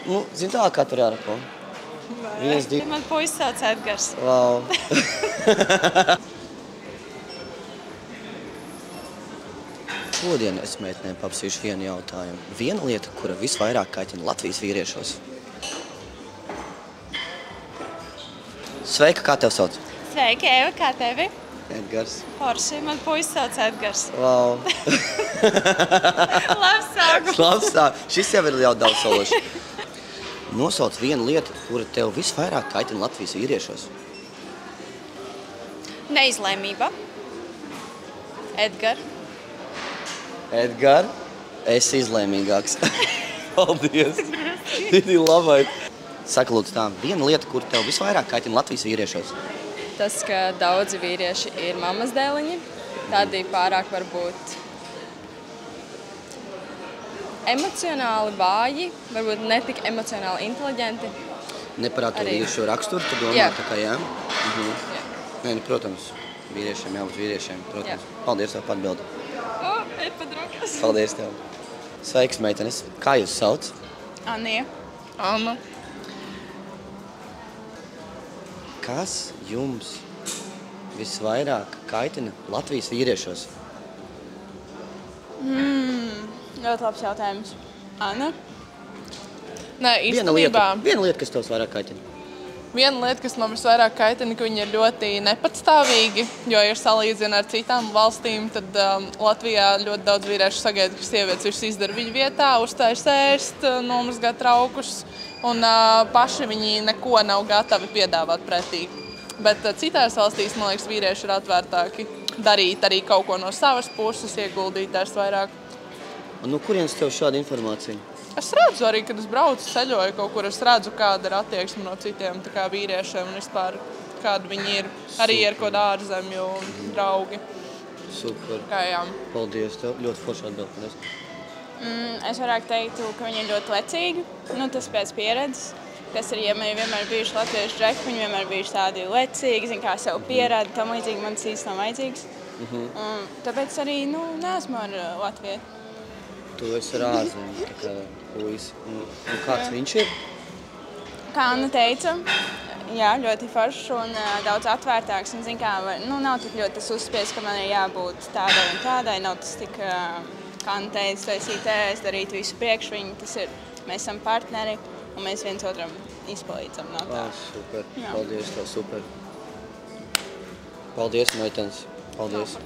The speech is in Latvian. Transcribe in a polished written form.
Nu, zin tā, kā tur jārako. Viens, divi. Man puisis sauc Edgars. Wow. Šodien es meitenēm paprasīšu vienu jautājumu. Viena lieta, kura visvairāk kaitina Latvijas vīriešos. Sveika, kā tev sauc? Sveiki, Eva, kā tevi? Edgars. Forši, man puisis sauc Edgars. Wow. Labs sākums. Labs sākums. Šis jau ir jau daudz sološi. Nosauc vienu lietu, kura tev visvairāk kaitina Latvijas vīriešos. Neizlēmība. Edgar. Edgar, esi izlēmīgāks. Paldies. Tidi labai. Saka, lūdzu tā, viena lieta, kura tev visvairāk kaitina Latvijas vīriešos. Tas, ka daudzi vīrieši ir mammas dēliņi, tādi pārāk varbūt emocionāli vāji, varbūt ne tik emocionāli inteliģenti. Neparāto Arī. vīriešu raksturu, tu domā, Jā. tā kā jā? Jā. Nē, nu, protams, vīriešiem jābūt vīriešiem, protams. Jā. Paldies tev par atbildi. Ej padrokas. Paldies tev. Sveiks, meitenes. Kā jūs sauc? Anija. Anna. Kas jums visvairāk kaitina Latvijas vīriešos? Ļoti labs jautājums. Anna? Nē, Viena īstenībā lieta, kas tev vairāk kaitina. viena lieta, kas man visvairāk kaitina, ka viņi ir ļoti nepatstāvīgi, jo, ja salīdzina ar citām valstīm, tad Latvijā ļoti daudz vīriešu sagaida, ka sievietes visu izdara viņu vietā, uzstājas ēst, nomazgā traukus, un paši viņi neko nav gatavi piedāvāt pretī. Bet citās valstīs, man liekas, vīrieši ir atvērtāki darīt arī kaut ko no savas puses, ieguldītājs vairāk. Un no kurienes tev šāda informācija? Es redzu arī, kad es braucu, ceļoju kaut kur, es redzu, kāda ir attieksme no citiem tā kā vīriešiem un vispār kādi viņi ir. Arī ar kaut ārzemju draugi. Super. Kā jā. Paldies tev. Ļoti forši atbildi. Es varētu teikt, ka viņi ir ļoti lecīgi. Nu, tas pēc pieredzes. Kas ir, ja man ir vienmēr bijuši latviešu džeki, viņi vienmēr bijuši tādi lecīgi, zin kā sev pierāda, tam līdzīgi man tas īsti nav vajadzīgs. Tāpēc arī, neesmu ar latviešu. Tu esi ar ārzemju, tā kā puisi. Un kāds viņš ir? Kā Anna teica, jā, ļoti foršs un daudz atvērtāks. Un, zin kā, nav tik ļoti tas uzspies, ka man ir jābūt tādai un tādai. Nav tas tik, kā Anna teica, taisīt ēst, darīt visu priekš viņu. Tas ir, mēs esam partneri un mēs viens otram izpalīdzam no tā. Super. Jā. Paldies tev, super. Paldies, meitenes. Paldies.